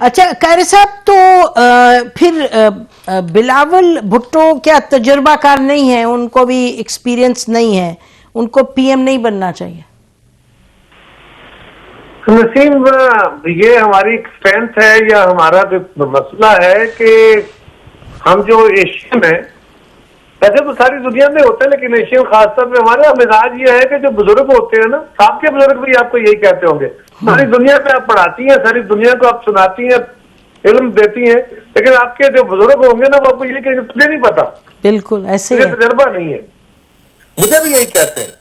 अच्छा कारी साहब, तो फिर बिलावल भुट्टो क्या तजुर्बाकार नहीं है, उनको भी एक्सपीरियंस नहीं है, उनको पीएम नहीं बनना चाहिए? नसीम, ये हमारी स्ट्रेंथ है या हमारा मसला है कि हम जो एशियन है, ऐसे तो सारी दुनिया में होते हैं, लेकिन एशियन खासतौर में हमारा मिजाज ये है कि जो बुजुर्ग होते हैं ना, आपके बुजुर्ग भी आपको यही कहते होंगे, सारी दुनिया में आप पढ़ाती हैं, सारी दुनिया को आप सुनाती हैं, इल्म देती हैं, लेकिन आपके जो बुजुर्ग होंगे ना, वो आपको ये कहेंगे तुझे नहीं पता। बिल्कुल ऐसे ही, तजर्बा नहीं है। मुझे भी यही कहते हैं।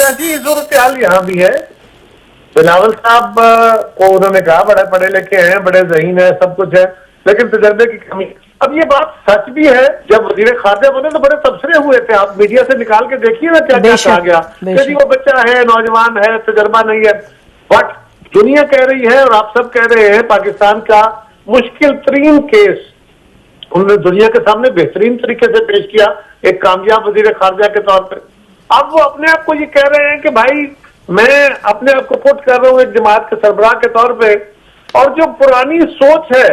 ऐसी सूरत हाल यहाँ भी है। बिलावल साहब को उन्होंने कहा बड़े पढ़े लिखे हैं, बड़े ज़हीन है, सब कुछ है, लेकिन तजर्बे की कमी। अब ये बात सच भी है, जब वजीर खारजा बने तो बड़े तबसरे हुए थे, आप मीडिया से निकाल के देखिए ना क्या क्या कहा गया कि वो बच्चा है, नौजवान है, तजर्बा नहीं है। बट दुनिया कह रही है और आप सब कह रहे हैं, पाकिस्तान का मुश्किल तरीन केस उन्होंने दुनिया के सामने बेहतरीन तरीके से पेश किया, एक कामयाब वजीर खारजा के तौर पर। अब वो अपने आप को ये कह रहे हैं कि भाई मैं अपने आप को पुट कर रहा हूं एक जमात के सरबराह के तौर पे, और जो पुरानी सोच है,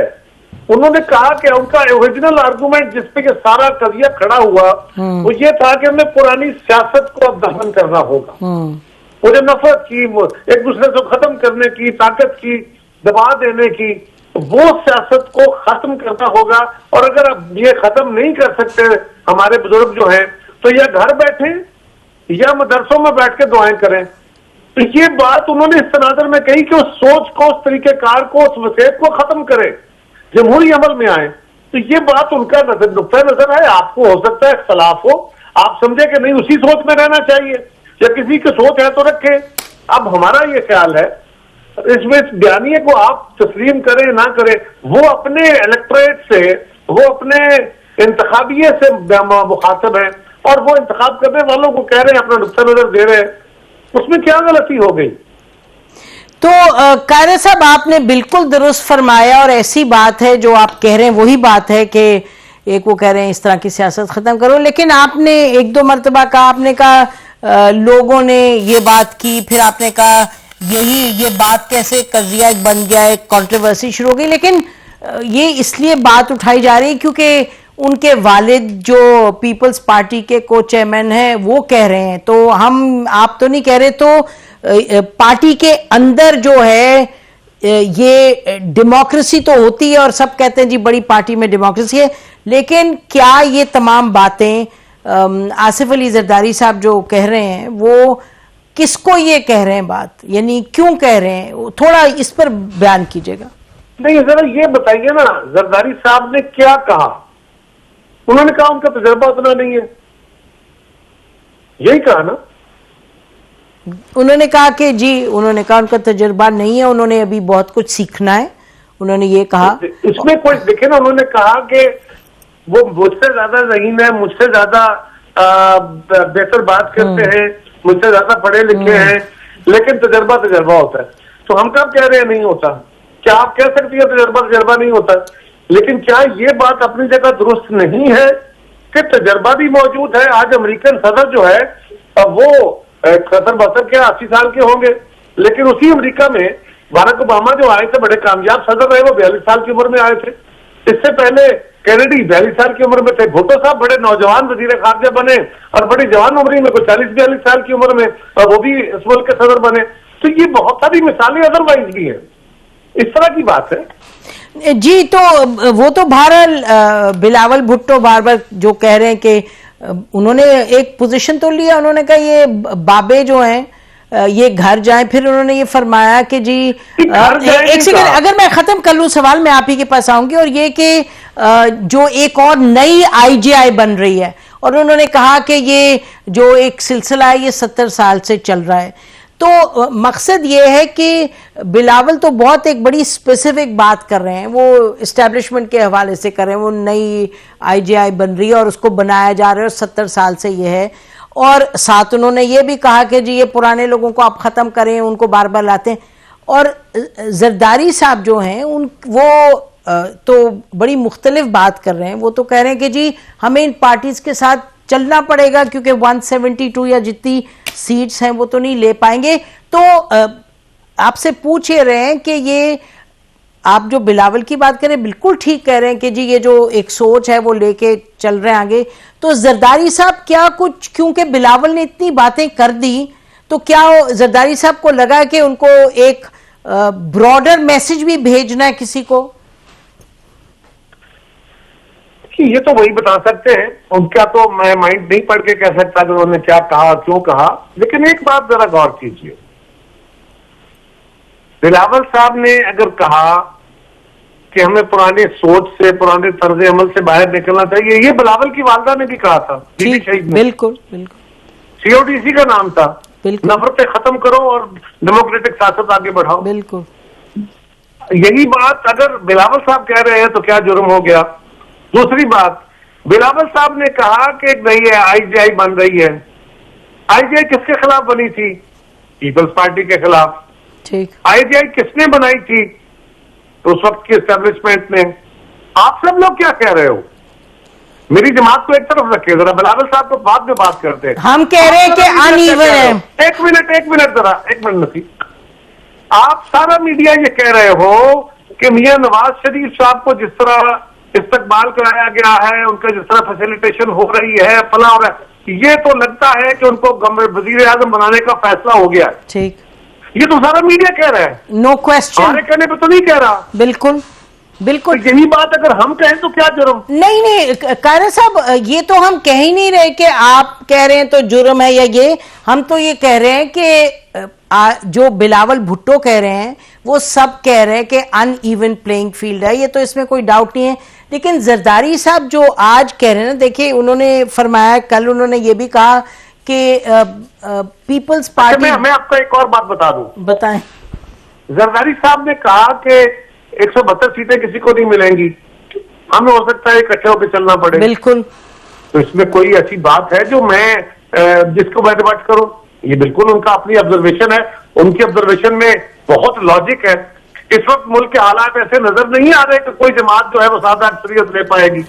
उन्होंने कहा कि उनका ओरिजिनल आर्गूमेंट जिसपे कि सारा कजिया खड़ा हुआ वो ये था कि हमें पुरानी सियासत को अब दफन करना होगा, मुझे नफरत की, एक दूसरे को खत्म करने की, ताकत की, दबा देने की, वो सियासत को खत्म करना होगा। और अगर अब ये खत्म नहीं कर सकते हमारे बुजुर्ग जो हैं, तो या घर बैठे या मदरसों में बैठ के दुआएं करें। तो ये बात उन्होंने इस तनाजर में कही कि उस सोच को, उस तरीकेकार को, उस वसीयत को खत्म करें, जमहूरी अमल में आए। तो ये बात उनका नुक्ता नजर है। आपको हो सकता है इख्तलाफ हो, आप समझे कि नहीं उसी सोच में रहना चाहिए, या किसी की सोच है तो रखे। अब हमारा ये ख्याल है, इसमें इस बयानिए को आप तस्लीम करें ना करें, वो अपने इलेक्टोरेट से, वो अपने इंतखाबिये से मुखातब है, और वो इंतखाब करने वालों को कह रहे हैं, अपना नुक्ता नजर दे रहे हैं, उसमें क्या गलती हो गई? तो कायरा साहब, आपने बिल्कुल दुरुस्त फरमाया, और ऐसी बात है जो आप कह रहे हैं वही बात है कि एक वो कह रहे हैं इस तरह की सियासत खत्म करो, लेकिन आपने एक दो मरतबा कहा, आपने कहा लोगों ने ये बात की, फिर आपने कहा ये बात कैसे कजिया बन गया, एक कंट्रोवर्सी शुरू हो गई। लेकिन ये इसलिए बात उठाई जा रही है क्योंकि उनके वालिद जो पीपल्स पार्टी के को चेयरमैन हैं वो कह रहे हैं, तो आप तो नहीं कह रहे, तो पार्टी के अंदर जो है ये डेमोक्रेसी तो होती है और सब कहते हैं जी बड़ी पार्टी में डेमोक्रेसी है, लेकिन क्या ये तमाम बातें आसिफ अली जरदारी साहब जो कह रहे हैं वो किसको ये कह रहे हैं बात, यानी क्यों कह रहे हैं, थोड़ा इस पर बयान कीजिएगा। नहीं, जरा ये बताइए ना, जरदारी साहब ने क्या कहा? उन्होंने कहा उनका तजर्बा उतना नहीं है, यही कहा ना? उन्होंने कहा कि जी, उन्होंने कहा उनका तजर्बा नहीं है, उन्होंने अभी बहुत कुछ सीखना है, उन्होंने ये कहा। उसमें कोई देखे ना, उन्होंने कहा कि वो मुझसे ज्यादा ज़हीन है, मुझसे ज्यादा बेहतर बात करते हैं, मुझसे ज्यादा पढ़े लिखे हैं, लेकिन तजर्बा होता है। तो हम कब कह रहे हैं नहीं होता? क्या आप कह सकती है तजर्बा नहीं होता? लेकिन क्या ये बात अपनी जगह दुरुस्त नहीं है कि तजर्बा भी मौजूद है? आज अमेरिकन सदर जो है वो 70-72 के 80 साल के होंगे, लेकिन उसी अमेरिका में बाराक ओबामा जो आए थे, बड़े कामयाब सदर रहे, वो 42 साल की उम्र में आए थे। इससे पहले कैनेडी 42 साल की उम्र में थे। भुट्टो साहब बड़े नौजवान वजीर खारजा बने और बड़ी जवान उम्र में, कोई 40-42 साल की उम्र में, और वो भी इस मुल्क के सदर बने। तो ये बहुत सारी मिसालें अदरवाइज भी है, इस तरह की बात है जी। तो वो तो बहरहाल बिलावल भुट्टो बार बार जो कह रहे हैं कि उन्होंने एक पोजीशन तो लिया, उन्होंने कहा ये बाबे जो हैं ये घर जाएं, फिर उन्होंने ये फरमाया कि जी एक सेकंड, अगर मैं खत्म कर लूं सवाल, मैं आप ही के पास आऊंगी, और ये कि जो एक और नई आईजीआई बन रही है, और उन्होंने कहा कि ये जो एक सिलसिला है ये 70 साल से चल रहा है। तो मकसद ये है कि बिलावल तो बहुत एक बड़ी स्पेसिफिक बात कर रहे हैं, वो इस्टेब्लिशमेंट के हवाले से कर रहे हैं, वो नई आईजीआई बन रही है और उसको बनाया जा रहा है, और 70 साल से ये है। और साथ उन्होंने ये भी कहा कि जी ये पुराने लोगों को आप ख़त्म करें, उनको बार बार लाते हैं। और जरदारी साहब जो हैं वो तो बड़ी मुख्तलिफ बात कर रहे हैं, वो तो कह रहे हैं कि जी हमें इन पार्टीज़ के साथ चलना पड़ेगा क्योंकि 172 या जितनी सीट्स हैं वो तो नहीं ले पाएंगे। तो आपसे पूछ ये रहे हैं कि ये आप जो बिलावल की बात करें बिल्कुल ठीक कह रहे हैं कि जी ये जो एक सोच है वो लेके चल रहे हैं आगे। तो जरदारी साहब क्या कुछ, क्योंकि बिलावल ने इतनी बातें कर दी, तो क्या जरदारी साहब को लगा कि उनको एक ब्रॉडर मैसेज भी भेजना है किसी को? कि ये तो वही बता सकते हैं, उनका तो मैं माइंड नहीं पढ़ के कह सकता कि उन्होंने क्या कहा, क्यों कहा। लेकिन एक बात जरा गौर कीजिए, बिलावल साहब ने अगर कहा कि हमें पुराने सोच से, पुराने तर्ज अमल से बाहर निकलना चाहिए, ये बिलावल की वालदा ने भी कहा था। बिल्कुल बिल्कुल सीओडीसी का नाम था, बिल्कुल, नफरतें खत्म करो और डेमोक्रेटिक सियासत आगे बढ़ाओ। बिल्कुल यही बात अगर बिलावल साहब कह रहे हैं तो क्या जुर्म हो गया। दूसरी बात, बिलावल साहब ने कहा कि एक नई आईजीआई बन रही है। आईजीआई किसके खिलाफ बनी थी? पीपल्स पार्टी के खिलाफ। ठीक, आईजीआई किसने बनाई थी? तो उस वक्त की एस्टेब्लिशमेंट ने। आप सब लोग क्या कह रहे हो? मेरी जमात को एक तरफ रखिए जरा, बिलावल साहब को बाद में बात करते हैं। हम कह रहे हैं कि अनइवन है। एक मिनट जरा, एक मिनट नसीब, आप सारा मीडिया ये कह रहे हो कि मियां नवाज शरीफ साहब को जिस तरह इस्तकबाल कराया गया है, उनका जिस तरह फैसिलिटेशन हो रही है, फला हो रहा है, ये तो लगता है कि उनको वजीर आजम बनाने का फैसला हो गया। ठीक, ये तो सारा मीडिया कह रहा है, नो क्वेश्चन, हमारे कहने पे तो नहीं कह रहा। बिल्कुल बिल्कुल। तो यही बात अगर हम कहें तो क्या जुर्म? नहीं कायरा साहब, ये तो हम कह ही नहीं रहे कि आप कह रहे हैं तो जुर्म है या ये, हम तो ये कह रहे हैं कि जो बिलावल भुट्टो कह रहे हैं वो सब कह रहे हैं कि अनइवन प्लेइंग फील्ड है, ये तो इसमें कोई डाउट नहीं है। लेकिन जरदारी साहब जो आज कह रहे हैं ना, देखिए उन्होंने फरमाया, कल उन्होंने ये भी कहा कि पीपल्स पार्टी। मैं आपको एक और बात बता दूं, बताएं। जरदारी साहब ने कहा कि 172 सीटें किसी को नहीं मिलेंगी, हमें हो सकता है इकट्ठे होकर चलना पड़े। बिल्कुल, तो इसमें कोई ऐसी बात है जो मैं जिसको मैं डिबेट करूं? ये बिल्कुल उनका अपनी ऑब्जर्वेशन है, उनकी ऑब्जर्वेशन में बहुत लॉजिक है। इस वक्त मुल्क के हालात ऐसे नजर नहीं आ रहे कि कोई जमात जो है वो सादा अक्सरियत ले पाएगी।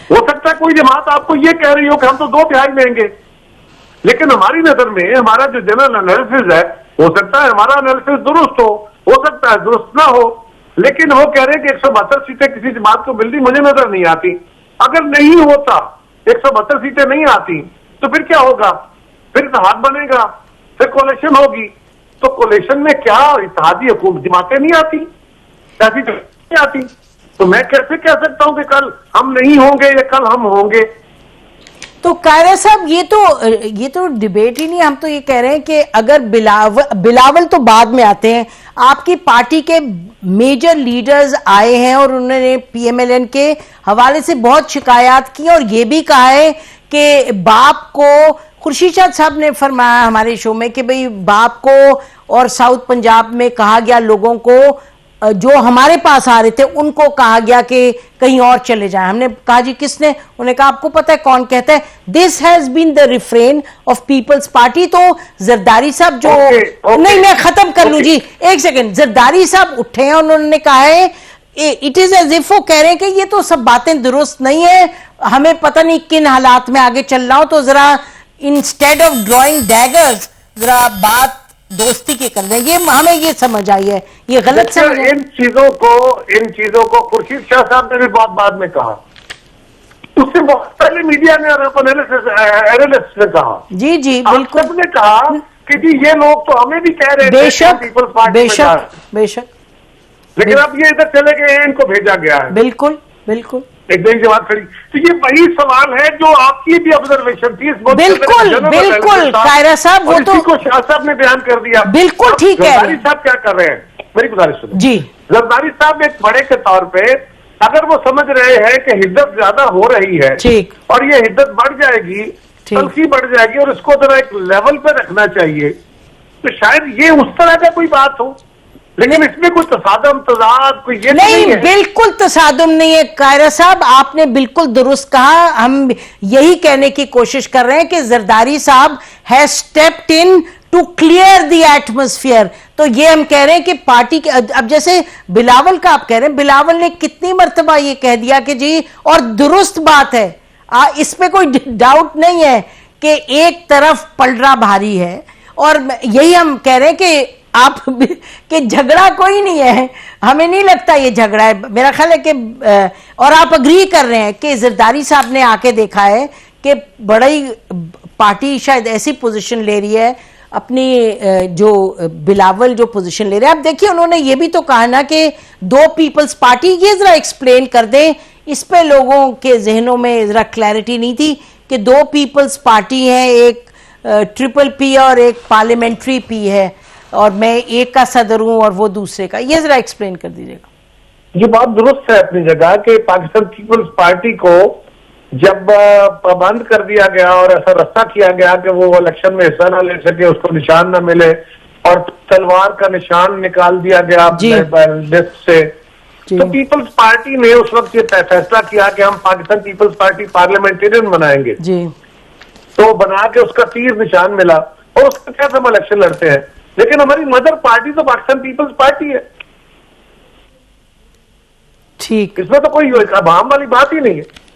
हो सकता है कोई जमात आपको ये कह रही हो कि हम तो 2/3 लेंगे, लेकिन हमारी नजर में हमारा जो जनरल एनालिसिस है, हो सकता है हमारा एनालिसिस दुरुस्त हो सकता है दुरुस्त ना हो, लेकिन वो कह रहे हैं कि 172 सीटें किसी जमात को मिलती मुझे नजर नहीं आती। अगर नहीं होता, 172 सीटें नहीं आती, तो फिर क्या होगा? फिर इत्तेहाद बनेगा, फिर कोalition होगी। तो कोalition में क्या इत्तेहादी हुकूमत जमातें नहीं आती, ऐसी तो नहीं आती। तो मैं कैसे कह सकता हूं कि कल हम नहीं होंगे या कल हम होंगे? तो कायरा साहब ये तो डिबेट ही नहीं, हम तो ये कह रहे हैं कि अगर बिलावल तो बाद में आते हैं, आपकी पार्टी के मेजर लीडर्स आए हैं और उन्होंने पीएमएलएन के हवाले से बहुत शिकायत की और ये भी कहा है कि बाप को, खुर्शीद शाह साहब ने फरमाया हमारे शो में कि भाई बाप को और साउथ पंजाब में कहा गया, लोगों को जो हमारे पास आ रहे थे उनको कहा गया कि कहीं और चले जाएं। हमने कहा जी किसने? उन्होंने कहा आपको पता है कौन कहता है? This has been the refrain of Peoples Party. तो जरदारी साहब जो नहीं, मैं खत्म कर लूं जी, एक सेकंड। जरदारी साहब उठे हैं, उन्होंने कहा है इट इज एज इफ वो कह रहे हैं कि ये तो सब बातें दुरुस्त नहीं है, हमें पता नहीं किन हालात में आगे चल रहा हो, तो जरा इंस्टेड ऑफ ड्रॉइंग डैगर्स जरा बात दोस्ती के कर रहे हैं। ये हमें ये समझ आई है, ये गलत समझ है। इन चीजों को खुर्शीद शाह साहब ने भी बहुत बाद में कहा, उससे बहुत पहले मीडिया ने और एनालिस्ट ने कहा। जी जी बिल्कुल, सबने कहा कि जी ये लोग तो हमें भी कह रहे थे बेशक पीपल्स पार्टी बेशक बेशक, लेकिन अब ये इधर चले गए हैं, इनको भेजा गया है। बिल्कुल बिल्कुल, एक दिन की बात खड़ी। तो ये वही सवाल है जो आपकी भी ऑब्जर्वेशन थी। बिल्कुल बिल्कुल कायरा साहब, वो तो को शाह साहब ने बयान कर दिया। बिल्कुल ठीक है। जरदारी साहब क्या कर रहे हैं, मेरी गुजारिश सुनो जी। जरदारी साहब एक बड़े के तौर पे अगर वो समझ रहे हैं कि हिद्दत ज्यादा हो रही है, ठीक, और ये हिद्दत बढ़ जाएगी, तलखी बढ़ जाएगी और इसको जरा एक लेवल पे रखना चाहिए, तो शायद ये उस तरह का कोई बात हो। लेकिन इसमें कोई तसादम तजाद कोई ये नहीं है। बिल्कुल तसादुम नहीं है कायरा साहब, आपने बिल्कुल दुरुस्त कहा। हम यही कहने की कोशिश कर रहे हैं कि जरदारी साहब has stepped in to clear the atmosphere. तो ये हम कह रहे हैं कि पार्टी के, अब जैसे बिलावल का आप कह रहे हैं, बिलावल ने कितनी मर्तबा ये कह दिया कि जी, और दुरुस्त बात है, इसमें कोई डाउट नहीं है कि एक तरफ पलड़ा भारी है। और यही हम कह रहे हैं कि आप कि झगड़ा कोई नहीं है, हमें नहीं लगता ये झगड़ा है। मेरा ख्याल है कि और आप अग्री कर रहे हैं कि जरदारी साहब ने आके देखा है कि बड़ी पार्टी शायद ऐसी पोजीशन ले रही है अपनी, जो बिलावल जो पोजीशन ले रहे हैं। आप देखिए उन्होंने ये भी तो कहा ना कि दो पीपल्स पार्टी, ये जरा एक्सप्लेन कर दें, इस पे लोगों के जहनों में जरा क्लैरिटी नहीं थी कि दो पीपल्स पार्टी है, एक ट्रिपल पी और एक पार्लियामेंट्री पी है, और मैं एक का सदर हूं और वो दूसरे का। ये जरा एक्सप्लेन कर दीजिएगा। ये बात दुरुस्त है अपनी जगह कि पाकिस्तान पीपल्स पार्टी को जब पाबंद कर दिया गया और ऐसा रास्ता किया गया कि वो इलेक्शन में हिस्सा ना ले सके, उसको निशान ना मिले, और तलवार का निशान निकाल दिया गया लिस्ट से, तो पीपल्स पार्टी ने उस वक्त ये फैसला किया कि हम पाकिस्तान पीपल्स पार्टी पार्लियामेंटेरियन बनाएंगे जी। तो बना के उसका तीर निशान मिला और उसके तहत हम इलेक्शन लड़ते हैं। लेकिन हमारी मदर पार्टी तो पाकिस्तान पीपल्स पार्टी है, ठीक, इसमें तो कोई अभाम वाली बात ही नहीं है।